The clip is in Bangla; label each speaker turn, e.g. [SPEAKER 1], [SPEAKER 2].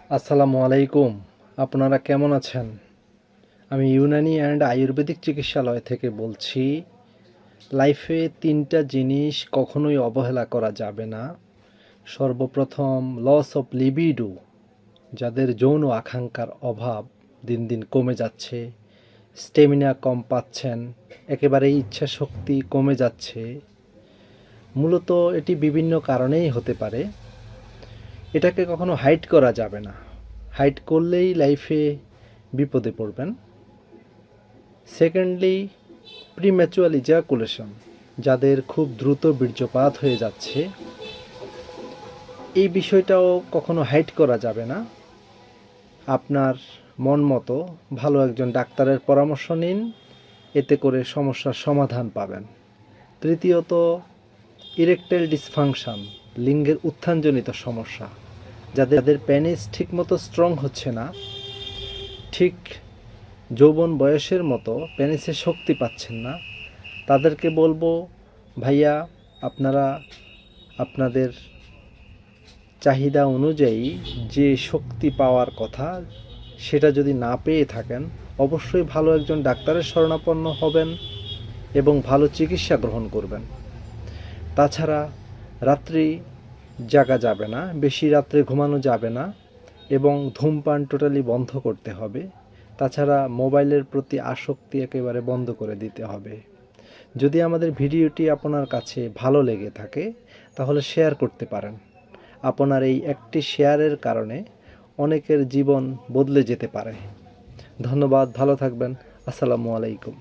[SPEAKER 1] আসসালামু আলাইকুম। আপনারা কেমন আছেন? আমি ইউনানি অ্যান্ড আয়ুর্বেদিক চিকিৎসালয় থেকে বলছি। লাইফে ৩টা জিনিস কখনোই অবহেলা করা যাবে না। সর্বপ্রথম লস অফ লিবিডো, যাদের যৌন আকাঙ্ক্ষার অভাব দিন দিন কমে যাচ্ছে, স্টেমিনা কম পাচ্ছেন, একেবারেই ইচ্ছাশক্তি কমে যাচ্ছে। মূলত এটি বিভিন্ন কারণেই হতে পারে। এটাকে কখনো হাইড করা যাবে না। হাইড করলেই লাইফে বিপদে পড়বেন। সেকেন্ডলি, প্রিম্যাচুয়াল ইজাকুলেশন, যাদের খুব দ্রুত বীর্যপাত হয়ে যাচ্ছে, এই বিষয়টাও কখনো হাইড করা যাবে না। আপনার মন মতো ভালো একজন ডাক্তারের পরামর্শ নিন, এতে করে সমস্যার সমাধান পাবেন। তৃতীয়ত, ইরেকটাইল ডিসফাংশন, লিঙ্গের উত্থানজনিত সমস্যা, যাদের পেনিস ঠিকমতো স্ট্রং হচ্ছে না, ঠিক যৌবন বয়সের মতো পেনিসে শক্তি পাচ্ছেন না, তাদেরকে বলবো, ভাইয়া, আপনারা আপনাদের চাহিদা অনুযায়ী যে শক্তি পাওয়ার কথা সেটা যদি না পেয়ে থাকেন, অবশ্যই ভালো একজন ডাক্তারের শরণাপন্ন হবেন এবং ভালো চিকিৎসা গ্রহণ করবেন। তাছাড়া রাত্রি জাগা যাবে না, বেশি রাত্রে ঘুমানো যাবে না এবং ধূমপান টোটালি বন্ধ করতে হবে। তাছাড়া মোবাইলের প্রতি আসক্তি একেবারে বন্ধ করে দিতে হবে। যদি আমাদের ভিডিওটি আপনার কাছে ভালো লেগে থাকে তাহলে শেয়ার করতে পারেন। আপনার এই একটি শেয়ারের কারণে অনেকের জীবন বদলে যেতে পারে। ধন্যবাদ, ভালো থাকবেন। আসসালামু আলাইকুম।